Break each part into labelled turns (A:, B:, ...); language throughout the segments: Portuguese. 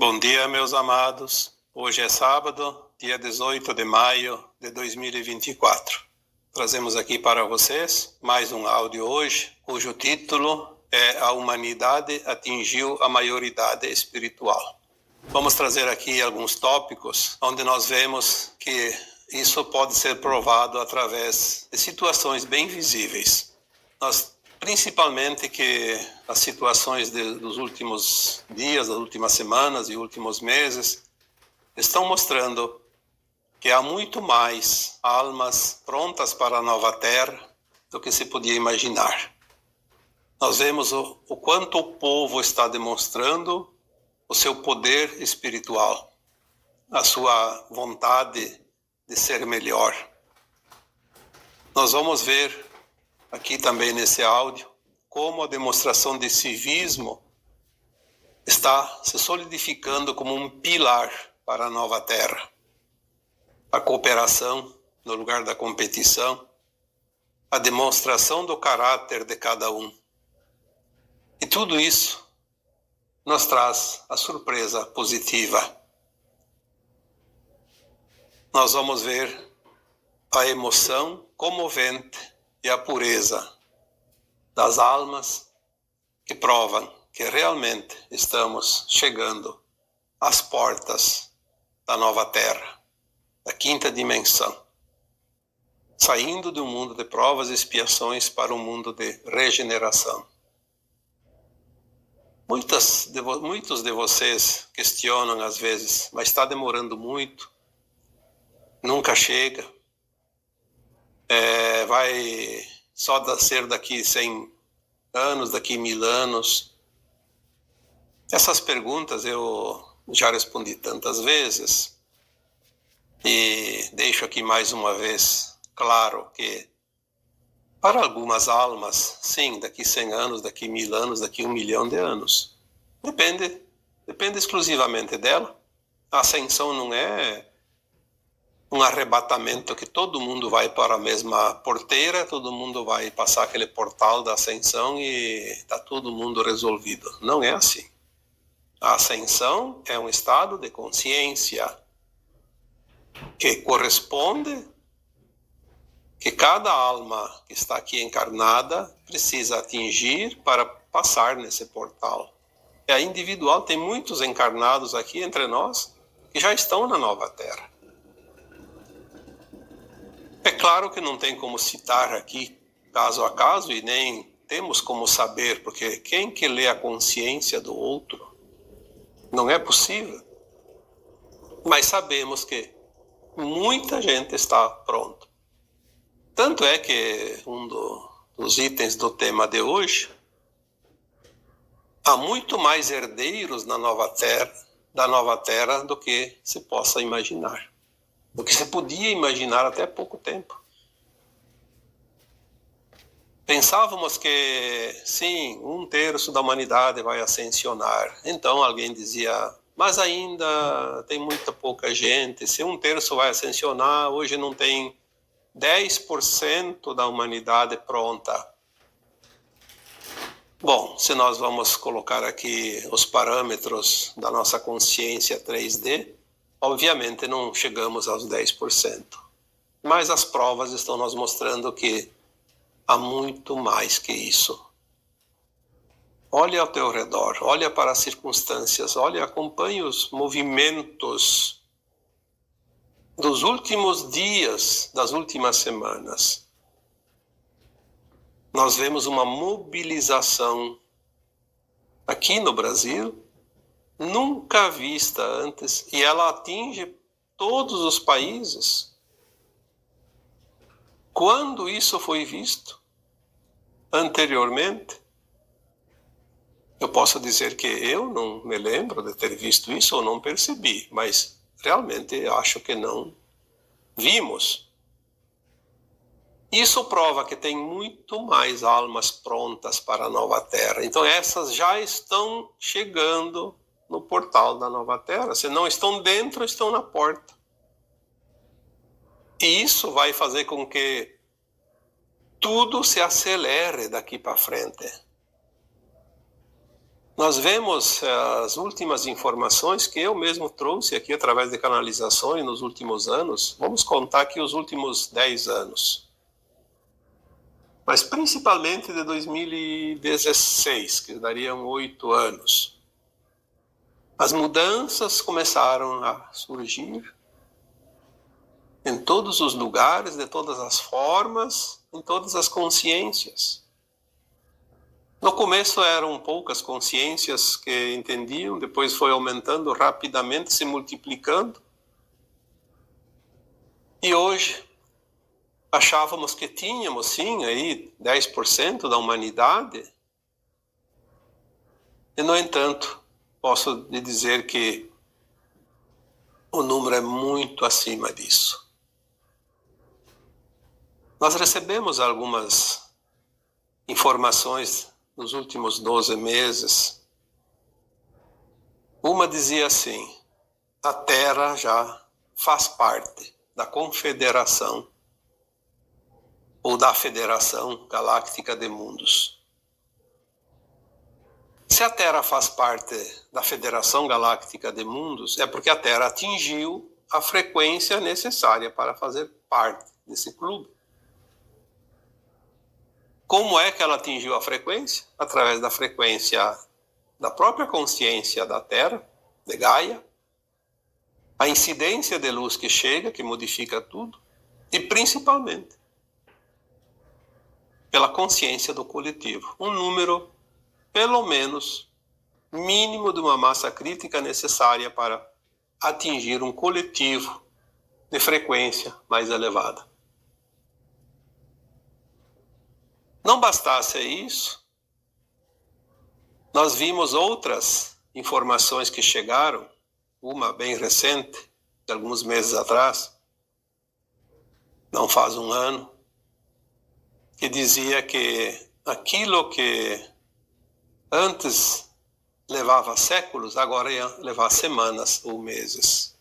A: Bom dia, meus amados. Hoje é sábado, dia 18 de maio de 2024. Trazemos aqui para vocês mais um áudio hoje, cujo título é A Humanidade Atingiu a Maioridade Espiritual. Vamos trazer aqui alguns tópicos onde nós vemos que isso pode ser provado através de situações bem visíveis. Principalmente que as situações dos últimos dias, das últimas semanas e últimos meses estão mostrando que há muito mais almas prontas para a nova terra do que se podia imaginar. Nós vemos o quanto o povo está demonstrando o seu poder espiritual, a sua vontade de ser melhor. Nós vamos ver aqui também nesse áudio como a demonstração de civismo está se solidificando como um pilar para a nova terra. A cooperação no lugar da competição, a demonstração do caráter de cada um. E tudo isso nos traz a surpresa positiva. Nós vamos ver a emoção comovente e a pureza das almas que provam que realmente estamos chegando às portas da nova terra, da quinta dimensão, saindo de um mundo de provas e expiações para um mundo de regeneração. Muitos de vocês questionam às vezes, mas está demorando muito, nunca chega, vai só ser daqui 100 anos, daqui 1000 anos. Essas perguntas eu já respondi tantas vezes e deixo aqui mais uma vez claro que para algumas almas, sim, daqui 100 anos, daqui 1000 anos, daqui 1 milhão de anos. Depende exclusivamente dela. A ascensão não é um arrebatamento que todo mundo vai para a mesma porteira, todo mundo vai passar aquele portal da ascensão e está todo mundo resolvido. Não é assim. A ascensão é um estado de consciência que corresponde que cada alma que está aqui encarnada precisa atingir para passar nesse portal. E a individual tem muitos encarnados aqui entre nós que já estão na nova terra. É claro que não tem como citar aqui caso a caso e nem temos como saber, porque quem que lê a consciência do outro? Não é possível. Mas sabemos que muita gente está pronta. Tanto é que um dos itens do tema de hoje, há muito mais herdeiros da nova terra do que se possa imaginar. Do que se podia imaginar até pouco tempo. Pensávamos que, sim, 1/3 da humanidade vai ascensionar. Então alguém dizia, mas ainda tem muita pouca gente. Se 1/3 vai ascensionar, hoje não tem 10% da humanidade pronta. Bom, se nós vamos colocar aqui os parâmetros da nossa consciência 3D, obviamente não chegamos aos 10%. Mas as provas estão nos mostrando que há muito mais que isso. Olha ao teu redor, olha para as circunstâncias, acompanhe os movimentos dos últimos dias, das últimas semanas. Nós vemos uma mobilização aqui no Brasil, nunca vista antes, e ela atinge todos os países. Quando isso foi visto anteriormente? Eu posso dizer que eu não me lembro de ter visto isso ou não percebi, mas realmente acho que não vimos. Isso prova que tem muito mais almas prontas para a nova terra. Então essas já estão chegando no portal da nova terra. Se não estão dentro, estão na porta. E isso vai fazer com que tudo se acelere daqui para frente. Nós vemos as últimas informações que eu mesmo trouxe aqui através de canalizações nos últimos anos. Vamos contar aqui os últimos 10 anos. Mas principalmente de 2016, que dariam 8 anos. As mudanças começaram a surgir em todos os lugares, de todas as formas, em todas as consciências. No começo eram poucas consciências que entendiam, depois foi aumentando rapidamente, se multiplicando. E hoje achávamos que tínhamos, sim, aí 10% da humanidade. E, no entanto, posso lhe dizer que o número é muito acima disso. Nós recebemos algumas informações nos últimos 12 meses. Uma dizia assim: a Terra já faz parte da Confederação ou da Federação Galáctica de Mundos. Se a Terra faz parte da Federação Galáctica de Mundos, é porque a Terra atingiu a frequência necessária para fazer parte desse clube. Como é que ela atingiu a frequência? Através da frequência da própria consciência da Terra, de Gaia, a incidência de luz que chega, que modifica tudo, e principalmente pela consciência do coletivo. Um número, pelo menos, mínimo de uma massa crítica necessária para atingir um coletivo de frequência mais elevada. Não bastasse isso, nós vimos outras informações que chegaram, uma bem recente, de alguns meses atrás, não faz um ano, que dizia que aquilo que antes levava séculos, agora ia levar semanas ou meses.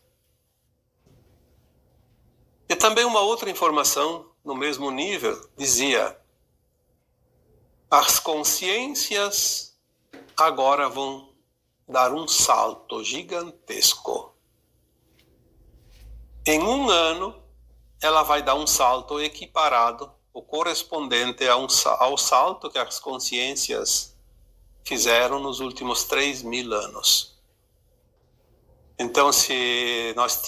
A: E também uma outra informação, no mesmo nível, dizia: as consciências agora vão dar um salto gigantesco. Em um ano, ela vai dar um salto equiparado, ou correspondente ao salto que as consciências fizeram nos últimos 3.000 anos. Então, se nós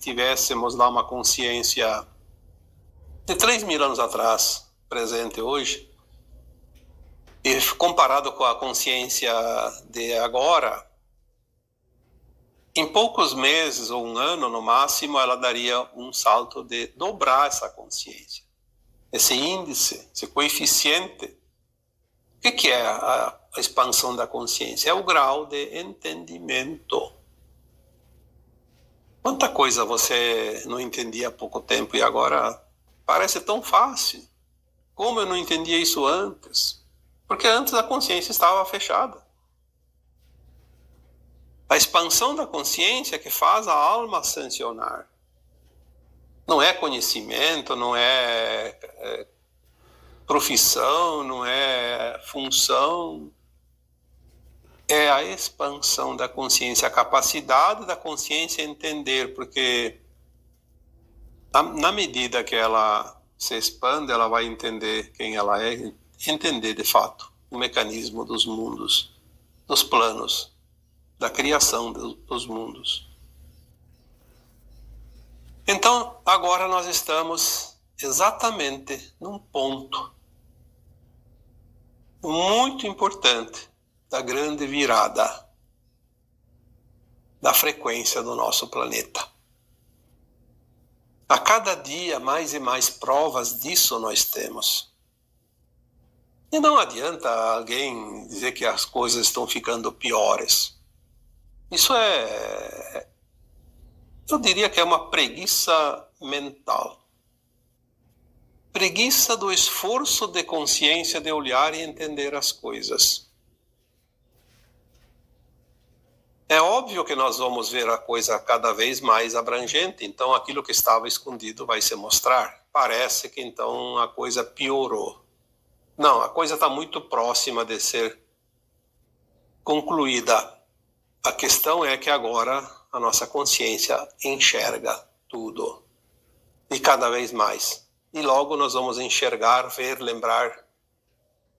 A: tivéssemos lá uma consciência de 3.000 anos atrás, presente hoje, e comparado com a consciência de agora, em poucos meses ou um ano no máximo, ela daria um salto de dobrar essa consciência. Esse índice, esse coeficiente, o que é a expansão da consciência? É o grau de entendimento. Quanta coisa você não entendia há pouco tempo e agora parece tão fácil. Como eu não entendia isso antes? Porque antes a consciência estava fechada. A expansão da consciência que faz a alma ascensionar. Não é conhecimento, não é profissão, não é função. É a expansão da consciência, a capacidade da consciência entender, porque na medida que ela se expande, ela vai entender quem ela é, entender de fato o mecanismo dos mundos, dos planos, da criação dos mundos. Então, agora nós estamos exatamente num ponto muito importante da grande virada da frequência do nosso planeta. A cada dia, mais e mais provas disso nós temos. E não adianta alguém dizer que as coisas estão ficando piores. Isso eu diria que é uma preguiça mental. Preguiça do esforço de consciência de olhar e entender as coisas. É óbvio que nós vamos ver a coisa cada vez mais abrangente, então aquilo que estava escondido vai se mostrar. Parece que então a coisa piorou. Não, a coisa está muito próxima de ser concluída a questão, é que agora a nossa consciência enxerga tudo, e cada vez mais. E logo nós vamos enxergar, ver, lembrar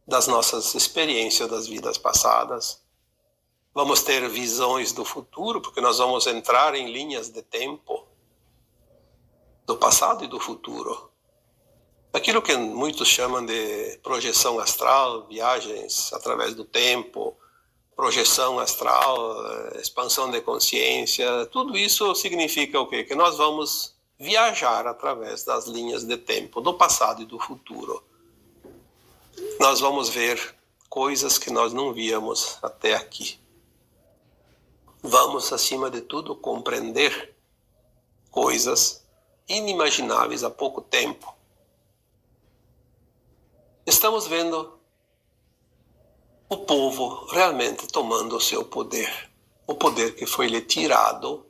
A: das nossas experiências das vidas passadas. Vamos ter visões do futuro, porque nós vamos entrar em linhas de tempo do passado e do futuro. Aquilo que muitos chamam de projeção astral, viagens através do tempo, projeção astral, expansão de consciência, tudo isso significa o quê? Que nós vamos viajar através das linhas de tempo, do passado e do futuro. Nós vamos ver coisas que nós não víamos até aqui. Vamos, acima de tudo, compreender coisas inimagináveis há pouco tempo. Estamos vendo o povo realmente tomando o seu poder, o poder que foi lhe tirado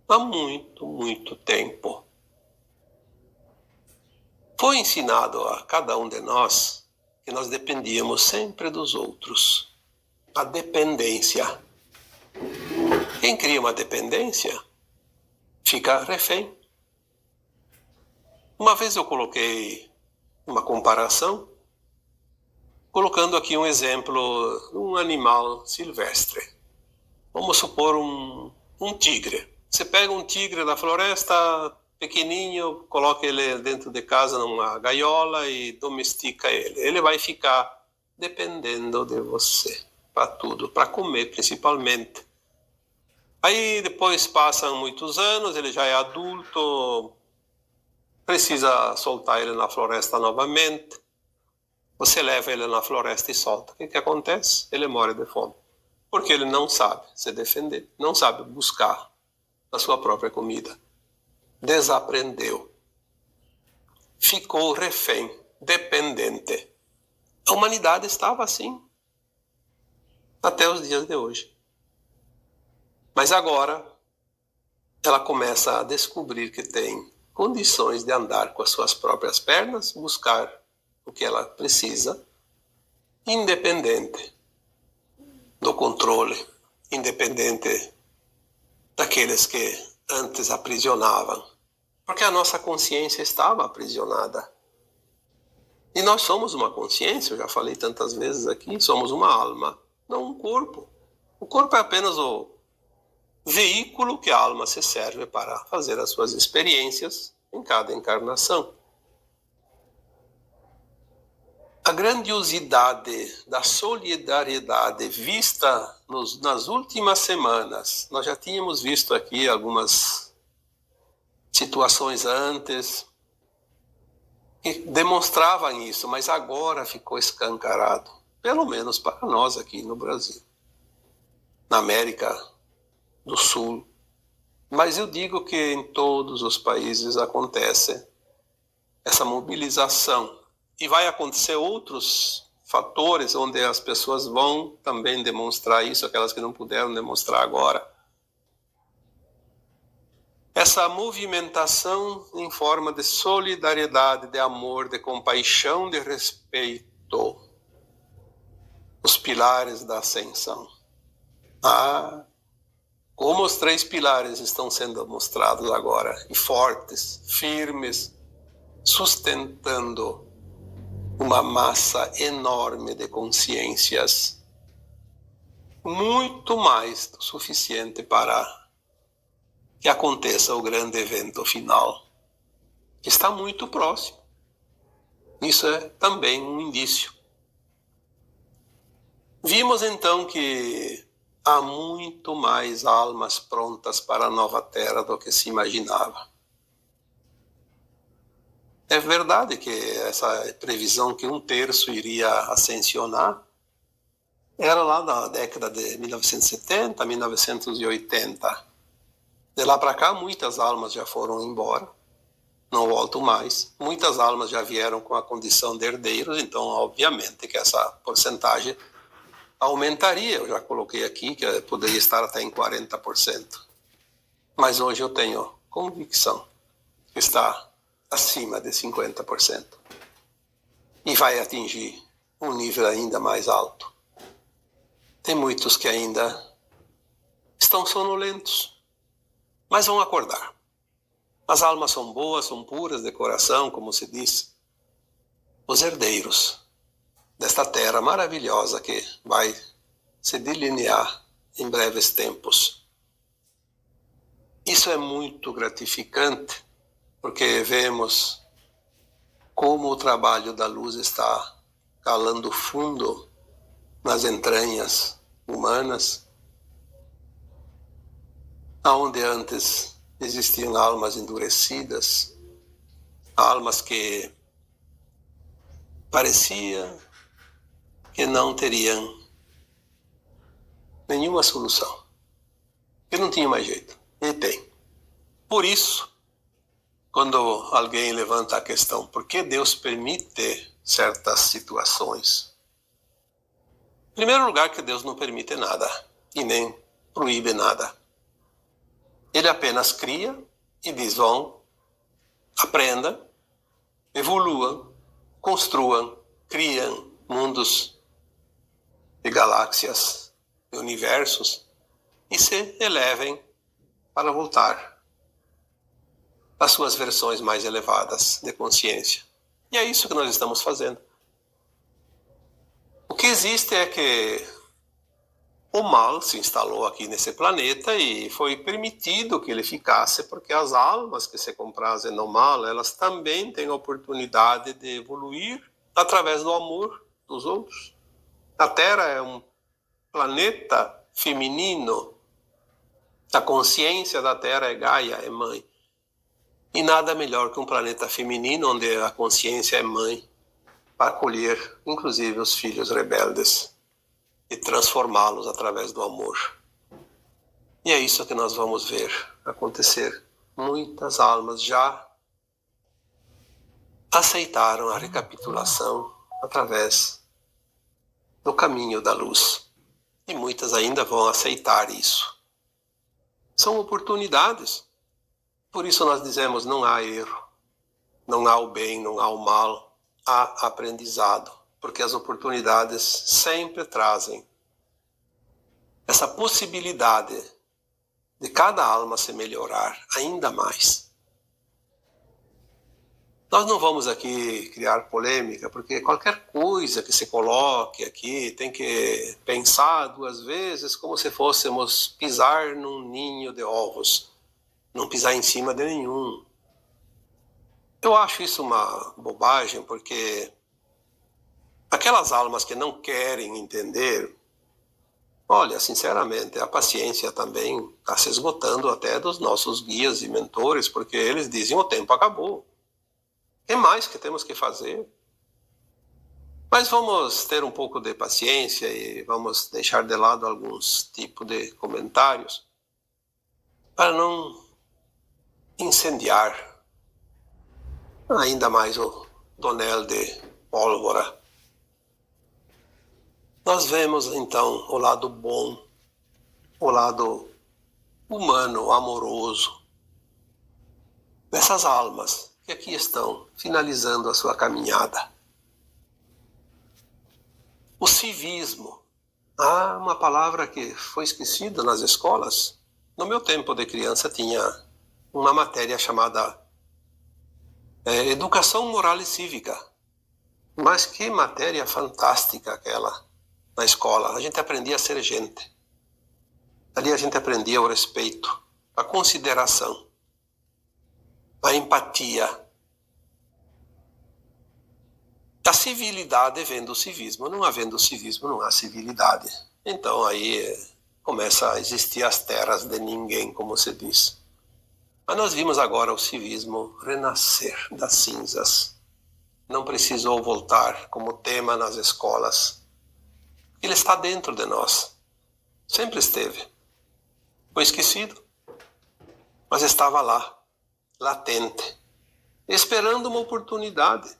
A: há muito, muito tempo. Foi ensinado a cada um de nós que nós dependíamos sempre dos outros. A dependência. Quem cria uma dependência fica refém. Uma vez eu coloquei uma comparação, colocando aqui um exemplo de um animal silvestre. Vamos supor um tigre. Você pega um tigre da floresta, pequenininho, coloca ele dentro de casa numa gaiola e domestica ele. Ele vai ficar dependendo de você para tudo, para comer principalmente. Aí depois passam muitos anos, ele já é adulto, precisa soltar ele na floresta novamente. Você leva ele na floresta e solta. O que acontece? Ele morre de fome. Porque ele não sabe se defender, não sabe buscar a sua própria comida. Desaprendeu. Ficou refém, dependente. A humanidade estava assim até os dias de hoje. Mas agora ela começa a descobrir que tem condições de andar com as suas próprias pernas, buscar o que ela precisa, independente do controle, independente daqueles que antes aprisionavam. Porque a nossa consciência estava aprisionada. E nós somos uma consciência, eu já falei tantas vezes aqui, somos uma alma, não um corpo. O corpo é apenas o veículo que a alma se serve para fazer as suas experiências em cada encarnação. A grandiosidade da solidariedade vista nas últimas semanas, nós já tínhamos visto aqui algumas situações antes que demonstravam isso, mas agora ficou escancarado, pelo menos para nós aqui no Brasil, na América do Sul. Mas eu digo que em todos os países acontece essa mobilização. E vai acontecer outros fatores onde as pessoas vão também demonstrar isso, aquelas que não puderam demonstrar agora. Essa movimentação em forma de solidariedade, de amor, de compaixão, de respeito. Os pilares da ascensão. Como os 3 pilares estão sendo mostrados agora, e fortes, firmes, sustentando uma massa enorme de consciências, muito mais do suficiente para que aconteça o grande evento final, que está muito próximo. Isso é também um indício. Vimos então que há muito mais almas prontas para a nova Terra do que se imaginava. É verdade que essa previsão que 1/3 iria ascensionar era lá na década de 1970, 1980. De lá para cá, muitas almas já foram embora, não voltam mais. Muitas almas já vieram com a condição de herdeiros, então, obviamente, que essa porcentagem aumentaria. Eu já coloquei aqui que poderia estar até em 40%. Mas hoje eu tenho convicção que está acima de 50%. E vai atingir um nível ainda mais alto. Tem Tem muitos que ainda estão sonolentos, mas vão acordar. As almas são boas, são puras de coração, como se diz. Os herdeiros desta terra maravilhosa que vai se delinear em breves tempos. Isso é muito gratificante, porque vemos como o trabalho da luz está calando fundo nas entranhas humanas, aonde antes existiam almas endurecidas, almas que parecia que não teriam nenhuma solução, que não tinha mais jeito, e tem. Por isso, quando alguém levanta a questão, por que Deus permite certas situações? Em primeiro lugar, que Deus não permite nada, e nem proíbe nada. Ele apenas cria e diz, vão, aprendam, evoluam, construam, criam mundos de galáxias, de universos, e se elevem para voltar às suas versões mais elevadas de consciência. E é isso que nós estamos fazendo. O que existe é que o mal se instalou aqui nesse planeta e foi permitido que ele ficasse, porque as almas que se comprazem no mal, elas também têm a oportunidade de evoluir através do amor dos outros. A Terra é um planeta feminino. A consciência da Terra é Gaia, é mãe. E nada melhor que um planeta feminino onde a consciência é mãe para acolher, inclusive, os filhos rebeldes e transformá-los através do amor. E é isso que nós vamos ver acontecer. Muitas almas já aceitaram a recapitulação através do caminho da luz. E muitas ainda vão aceitar isso. São oportunidades. Por isso nós dizemos, não há erro, não há o bem, não há o mal, há aprendizado. Porque as oportunidades sempre trazem essa possibilidade de cada alma se melhorar ainda mais. Nós não vamos aqui criar polêmica, porque qualquer coisa que se coloque aqui tem que pensar duas vezes, como se fôssemos pisar num ninho de ovos, não pisar em cima de nenhum. Eu acho isso uma bobagem, porque aquelas almas que não querem entender, olha, sinceramente, a paciência também está se esgotando até dos nossos guias e mentores, porque eles dizem o tempo acabou. O que mais que temos que fazer? Mas vamos ter um pouco de paciência e vamos deixar de lado alguns tipos de comentários para não incendiar ainda mais o tonel de pólvora. Nós vemos então o lado bom, o lado humano, amoroso dessas almas que aqui estão finalizando a sua caminhada. O civismo. Uma palavra que foi esquecida nas escolas. No meu tempo de criança tinha uma matéria chamada Educação Moral e Cívica. Mas que matéria fantástica aquela na escola. A gente aprendia a ser gente. Ali a gente aprendia o respeito, a consideração, a empatia. A civilidade vem do civismo. Não havendo civismo, não há civilidade. Então aí começa a existir as terras de ninguém, como se diz. Mas nós vimos agora o civismo renascer das cinzas. Não precisou voltar como tema nas escolas. Ele está dentro de nós. Sempre esteve. Foi esquecido, mas estava lá, latente, esperando uma oportunidade.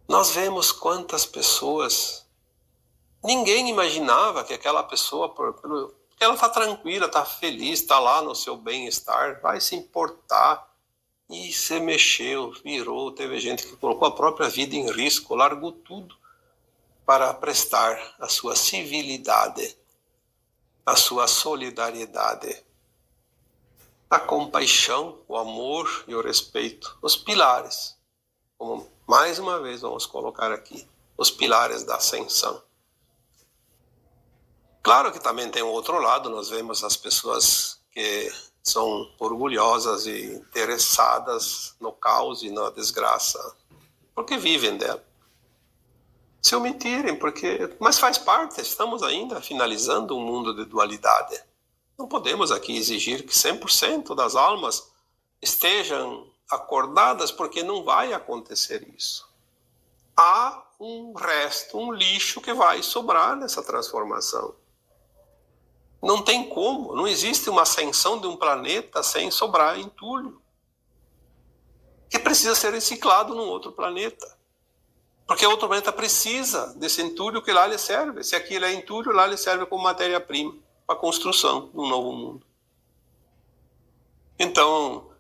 A: Nós vemos quantas pessoas, ninguém imaginava que aquela pessoa, ela está tranquila, está feliz, está lá no seu bem-estar, vai se importar. E se mexeu, virou, teve gente que colocou a própria vida em risco, largou tudo para prestar a sua civilidade, a sua solidariedade, a compaixão, o amor e o respeito, os pilares, como mais uma vez vamos colocar aqui, os pilares da ascensão. Claro que também tem um outro lado, nós vemos as pessoas que são orgulhosas e interessadas no caos e na desgraça, porque vivem dela. Se omitirem, mas faz parte, estamos ainda finalizando um mundo de dualidade. Não podemos aqui exigir que 100% das almas estejam acordadas, porque não vai acontecer isso. Há um resto, um lixo que vai sobrar nessa transformação. Não tem como, não existe uma ascensão de um planeta sem sobrar entulho, que precisa ser reciclado num outro planeta. Porque o outro planeta precisa desse entulho que lá lhe serve. Se aquilo é entulho, lá lhe serve como matéria-prima para a construção de um novo mundo. Então,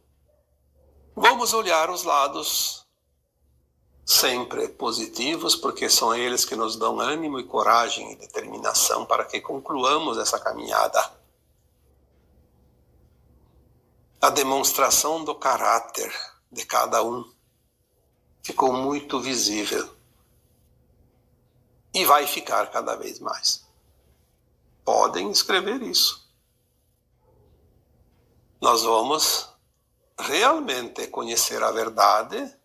A: vamos olhar os lados sempre positivos, porque são eles que nos dão ânimo e coragem e determinação para que concluamos essa caminhada. A demonstração do caráter de cada um ficou muito visível e vai ficar cada vez mais. Podem escrever isso. Nós vamos realmente conhecer a verdade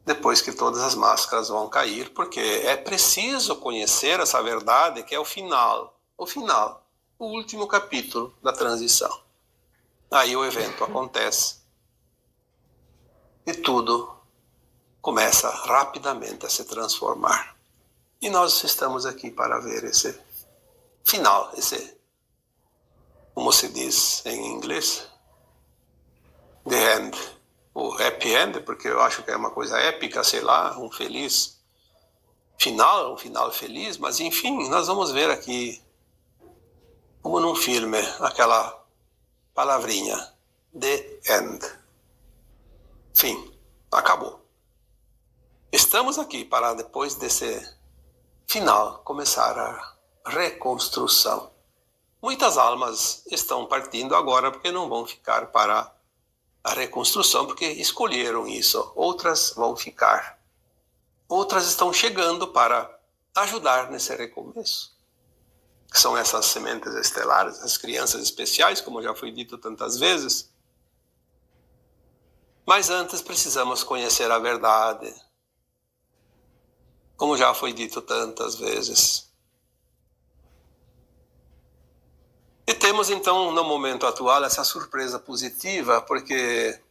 A: depois que todas as máscaras vão cair, porque é preciso conhecer essa verdade, que é o final, o último capítulo da transição. Aí o evento acontece e tudo começa rapidamente a se transformar. E nós estamos aqui para ver esse final, como se diz em inglês, the end. O happy end, porque eu acho que é uma coisa épica, sei lá, um feliz final, um final feliz, mas enfim, nós vamos ver aqui, como num filme, aquela palavrinha, the end. Fim, acabou. Estamos aqui para, depois desse final, começar a reconstrução. Muitas almas estão partindo agora porque não vão ficar para a reconstrução, porque escolheram isso. Outras vão ficar. Outras estão chegando para ajudar nesse recomeço. São essas sementes estelares, as crianças especiais, como já foi dito tantas vezes. Mas antes precisamos conhecer a verdade, como já foi dito tantas vezes. E temos então, no momento atual, essa surpresa positiva, porque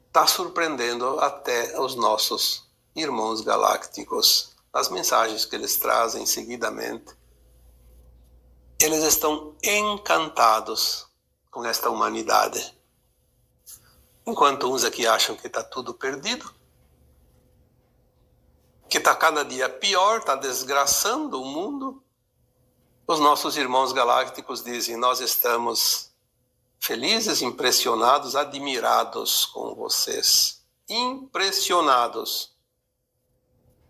A: está surpreendendo até os nossos irmãos galácticos. As mensagens que eles trazem seguidamente, eles estão encantados com esta humanidade. Enquanto uns aqui acham que está tudo perdido, que está cada dia pior, está desgraçando o mundo, os nossos irmãos galácticos dizem: nós estamos felizes, impressionados, admirados com vocês. Impressionados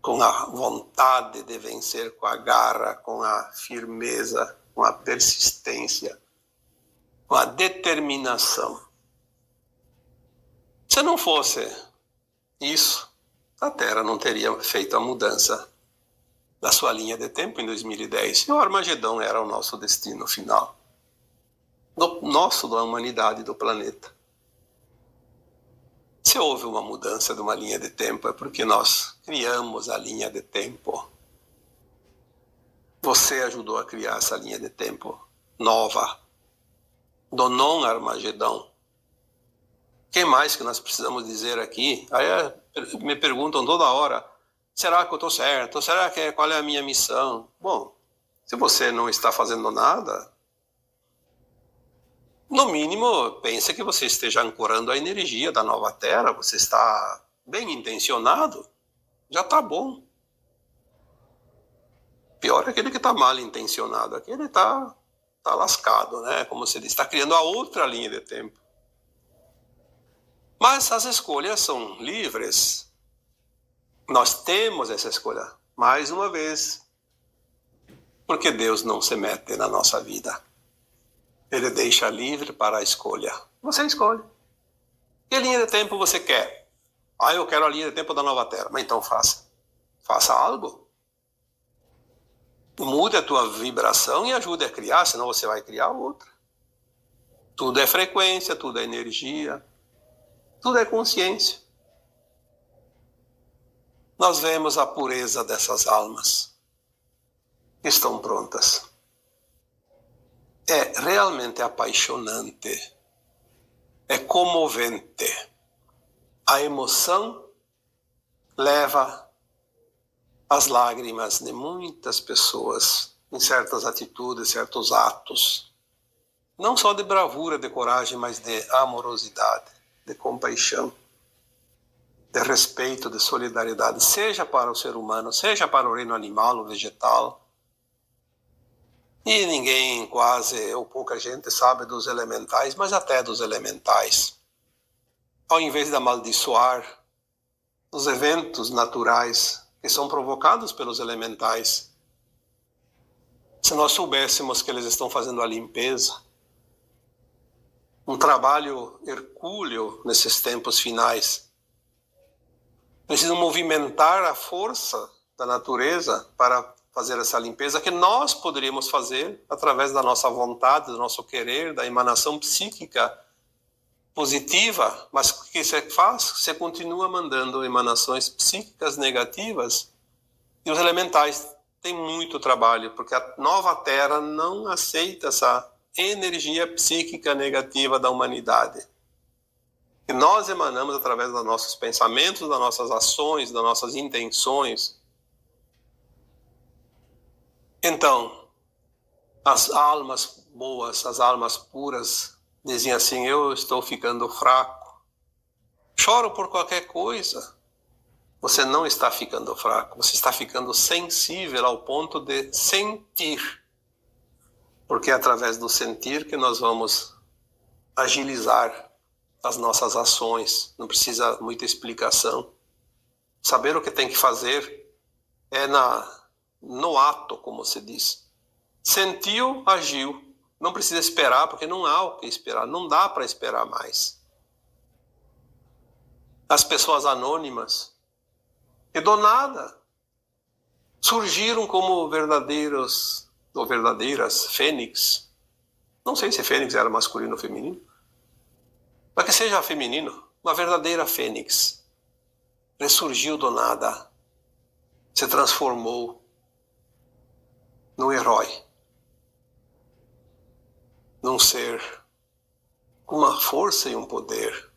A: com a vontade de vencer, com a garra, com a firmeza, com a persistência, com a determinação. Se não fosse isso, a Terra não teria feito a mudança da sua linha de tempo em 2010. E o Armagedão era o nosso destino final. Da humanidade, do planeta. Se houve uma mudança de uma linha de tempo, é porque nós criamos a linha de tempo. Você ajudou a criar essa linha de tempo nova, do não-Armagedão. O que mais que nós precisamos dizer aqui? Aí me perguntam toda hora: será que eu estou certo? Qual é a minha missão? Bom, se você não está fazendo nada, no mínimo, pense que você esteja ancorando a energia da nova Terra, você está bem intencionado, já está bom. Pior é aquele que está mal intencionado, aquele está lascado, né? Como se ele está criando a outra linha de tempo. Mas as escolhas são livres. Nós temos essa escolha, mais uma vez, porque Deus não se mete na nossa vida. Ele deixa livre para a escolha. Você escolhe. Que linha de tempo você quer? Eu quero a linha de tempo da nova terra. Mas então faça. Faça algo. Mude a tua vibração e ajude a criar, senão você vai criar outra. Tudo é frequência, tudo é energia, tudo é consciência. Nós vemos a pureza dessas almas que estão prontas. É realmente apaixonante, é comovente. A emoção leva as lágrimas de muitas pessoas em certas atitudes, certos atos. Não só de bravura, de coragem, mas de amorosidade, de compaixão, de respeito, de solidariedade, seja para o ser humano, seja para o reino animal ou vegetal. E ninguém, quase, ou pouca gente sabe dos elementais, mas até dos elementais. Ao invés de amaldiçoar os eventos naturais que são provocados pelos elementais, se nós soubéssemos que eles estão fazendo a limpeza, um trabalho hercúleo nesses tempos finais, precisam movimentar a força da natureza para fazer essa limpeza que nós poderíamos fazer através da nossa vontade, do nosso querer, da emanação psíquica positiva, mas o que você faz? Você continua mandando emanações psíquicas negativas e os elementais têm muito trabalho, porque a nova Terra não aceita essa energia psíquica negativa da humanidade. Que nós emanamos através dos nossos pensamentos, das nossas ações, das nossas intenções. Então, as almas boas, as almas puras, dizem assim: eu estou ficando fraco. Choro por qualquer coisa. Você não está ficando fraco, você está ficando sensível ao ponto de sentir. Porque é através do sentir que nós vamos agilizar as nossas ações. Não precisa muita explicação. Saber o que tem que fazer é no ato, como se diz. Sentiu, agiu. Não precisa esperar, porque não há o que esperar. Não dá para esperar mais. As pessoas anônimas, que do nada surgiram como verdadeiros ou verdadeiras fênix. Não sei se fênix era masculino ou feminino. Mas que seja feminino, uma verdadeira fênix. Ressurgiu do nada, se transformou num herói, num ser com uma força e um poder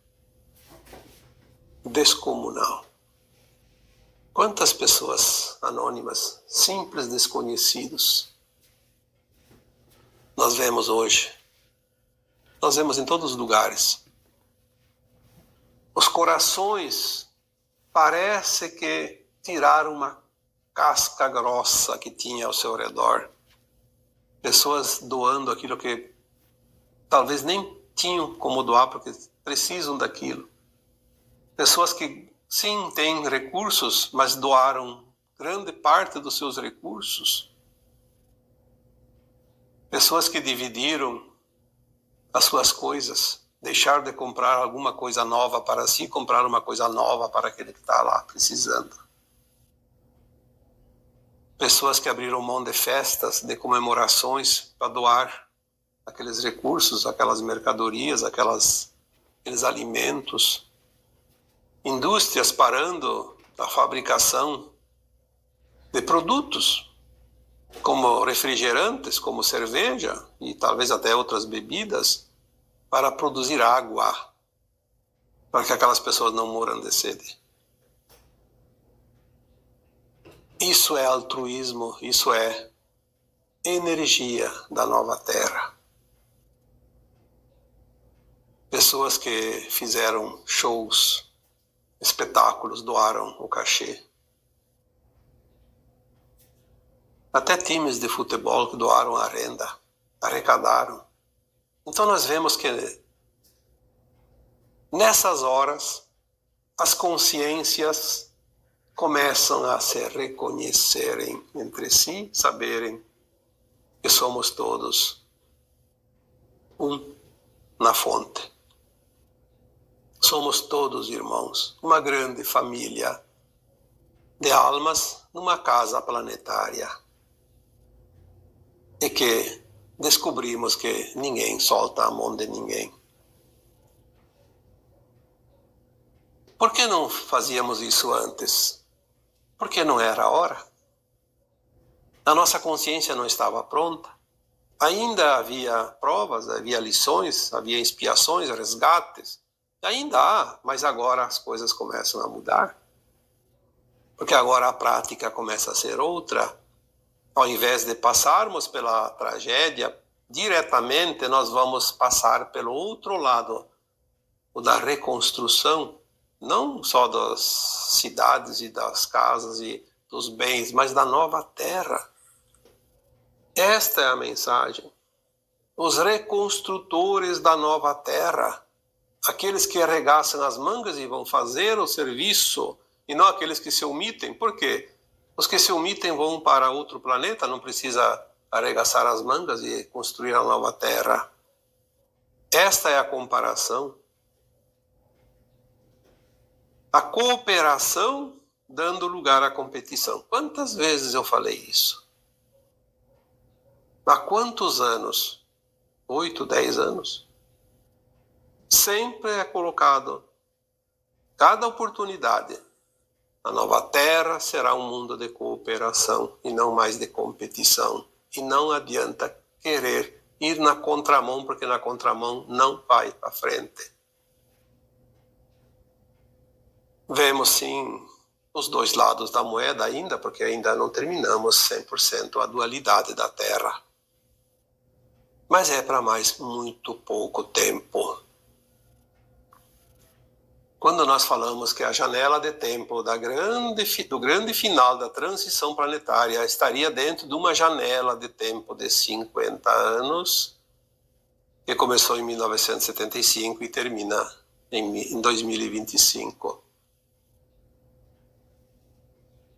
A: descomunal. Quantas pessoas anônimas, simples desconhecidos, nós vemos hoje. Nós vemos em todos os lugares. Os corações parece que tiraram uma casca grossa que tinha ao seu redor. Pessoas doando aquilo que talvez nem tinham como doar porque precisam daquilo. Pessoas que sim têm recursos, mas doaram grande parte dos seus recursos. Pessoas que dividiram as suas coisas, deixaram de comprar alguma coisa nova para si, comprar uma coisa nova para aquele que está lá precisando. Pessoas que abriram mão de festas, de comemorações para doar aqueles recursos, aquelas mercadorias, aqueles alimentos. Indústrias parando a fabricação de produtos, como refrigerantes, como cerveja e talvez até outras bebidas, para produzir água, para que aquelas pessoas não morram de sede. Isso é altruísmo, isso é energia da nova Terra. Pessoas que fizeram shows, espetáculos, doaram o cachê. Até times de futebol que doaram a renda, arrecadaram. Então nós vemos que nessas horas as consciências começam a se reconhecerem entre si, saberem que somos todos um na fonte. Somos todos irmãos, uma grande família de almas numa casa planetária. E que descobrimos que ninguém solta a mão de ninguém. Por que não fazíamos isso antes? Porque não era a hora. A nossa consciência não estava pronta. Ainda havia provas, havia lições, havia expiações, resgates. Ainda há, mas agora as coisas começam a mudar. Porque agora a prática começa a ser outra. Ao invés de passarmos pela tragédia diretamente, nós vamos passar pelo outro lado, o da reconstrução, não só das cidades e das casas e dos bens, mas da nova terra. Esta é a mensagem. Os reconstrutores da nova terra, aqueles que arregaçam as mangas e vão fazer o serviço, e não aqueles que se omitem. Por quê? Os que se omitem vão para outro planeta, não precisa arregaçar as mangas e construir a nova terra. Esta é a comparação. A cooperação dando lugar à competição. Quantas vezes eu falei isso? Há quantos anos? 8, 10 anos? Sempre é colocado, cada oportunidade, a nova terra será um mundo de cooperação e não mais de competição. E não adianta querer ir na contramão, porque na contramão não vai para frente. Vemos sim os dois lados da moeda ainda, porque ainda não terminamos 100% a dualidade da Terra. Mas é para mais muito pouco tempo. Quando nós falamos que a janela de tempo do grande final da transição planetária estaria dentro de uma janela de tempo de 50 anos, que começou em 1975 e termina em 2025.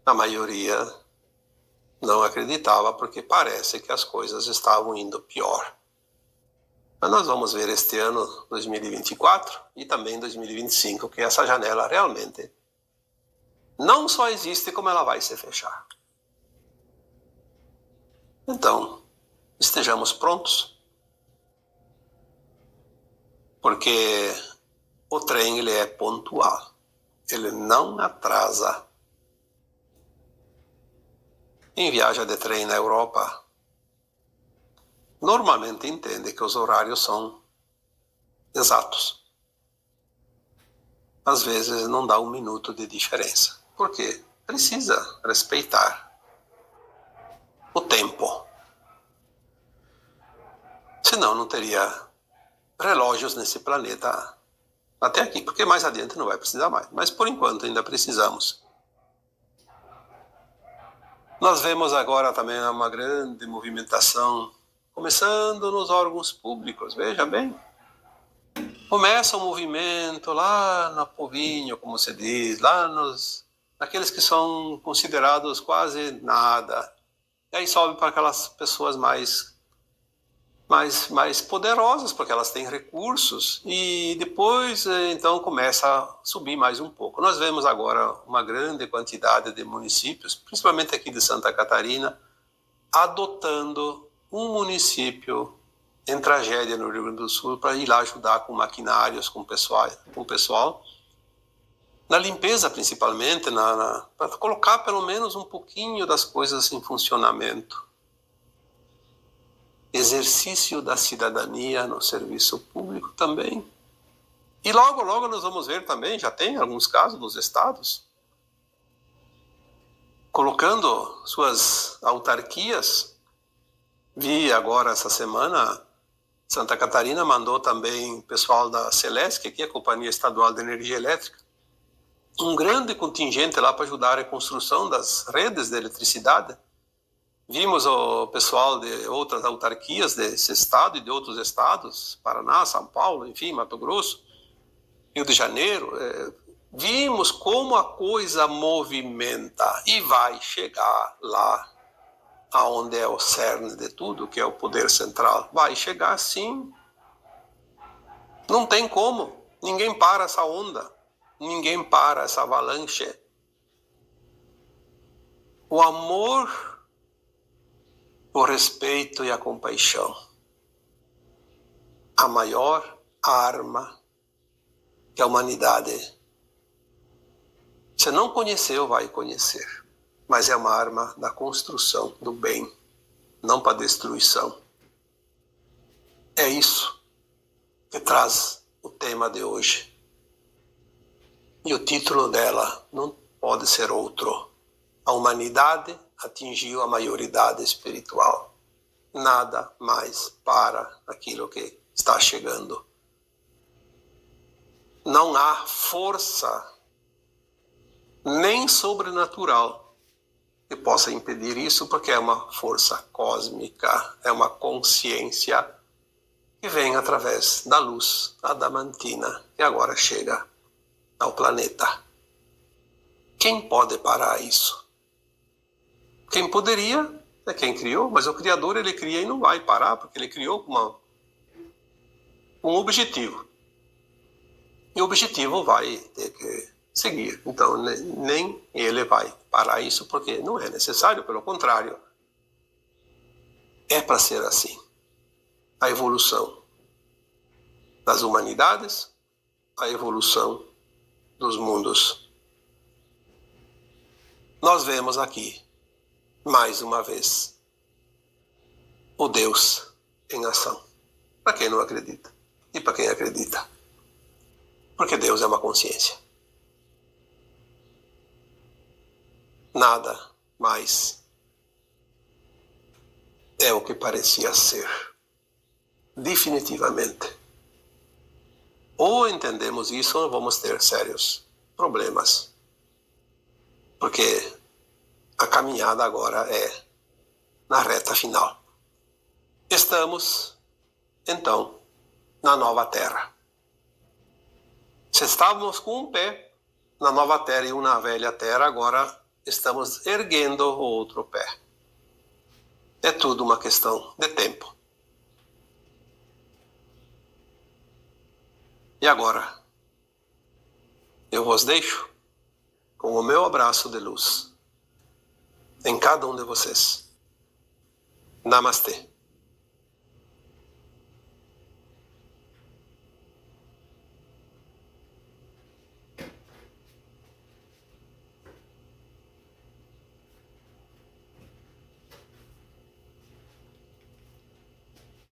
A: A maioria não acreditava, porque parece que as coisas estavam indo pior. Mas nós vamos ver este ano, 2024, e também 2025, que essa janela realmente não só existe, como ela vai se fechar. Então, estejamos prontos, porque o trem ele é pontual, ele não atrasa. Em viagem de trem na Europa, normalmente entende que os horários são exatos. Às vezes não dá um minuto de diferença. Por quê? Precisa respeitar o tempo. Senão não teria relógios nesse planeta até aqui, porque mais adiante não vai precisar mais. Mas por enquanto ainda precisamos. Nós vemos agora também uma grande movimentação, começando nos órgãos públicos, veja bem. Começa o movimento lá no povinho, como se diz, lá naqueles que são considerados quase nada. E aí sobe para aquelas pessoas mais poderosas, porque elas têm recursos, e depois então começa a subir mais um pouco. Nós vemos agora uma grande quantidade de municípios, principalmente aqui de Santa Catarina, adotando um município em tragédia no Rio Grande do Sul para ir lá ajudar com maquinários, com o pessoal, na limpeza principalmente, para colocar pelo menos um pouquinho das coisas em funcionamento. Exercício da cidadania no serviço público também. E logo, logo nós vamos ver também, já tem alguns casos nos estados, colocando suas autarquias. Vi agora essa semana, Santa Catarina mandou também o pessoal da Celesc, que é a Companhia Estadual de Energia Elétrica, um grande contingente lá para ajudar a reconstrução das redes de eletricidade. Vimos o pessoal de outras autarquias desse estado e de outros estados, Paraná, São Paulo, enfim, Mato Grosso, Rio de Janeiro, vimos como a coisa movimenta e vai chegar lá aonde é o cerne de tudo, que é o poder central. Vai chegar sim. Não tem como. Ninguém para essa onda. Ninguém para essa avalanche. O amor, o respeito e a compaixão. A maior arma que a humanidade, se não conheceu, vai conhecer. Mas é uma arma da construção do bem, não para destruição. É isso que traz o tema de hoje. E o título dela não pode ser outro. A humanidade atingiu a maioridade espiritual. Nada mais para aquilo que está chegando. Não há força nem sobrenatural que possa impedir isso, porque é uma força cósmica, é uma consciência que vem através da luz adamantina, que agora chega ao planeta. Quem pode parar isso? Quem poderia é quem criou, mas o Criador, ele cria e não vai parar, porque ele criou com um objetivo. E o objetivo vai ter que seguir. Então, nem ele vai parar isso, porque não é necessário, pelo contrário. É para ser assim. A evolução das humanidades, a evolução dos mundos. Nós vemos aqui, mais uma vez, o Deus em ação. Para quem não acredita e para quem acredita. Porque Deus é uma consciência. Nada mais é o que parecia ser. Definitivamente. Ou entendemos isso ou vamos ter sérios problemas. Porque a caminhada agora é na reta final. Estamos, então, na nova terra. Se estávamos com um pé na nova terra e um na velha terra, agora estamos erguendo o outro pé. É tudo uma questão de tempo. E agora, eu vos deixo com o meu abraço de luz em cada um de vocês. Namastê.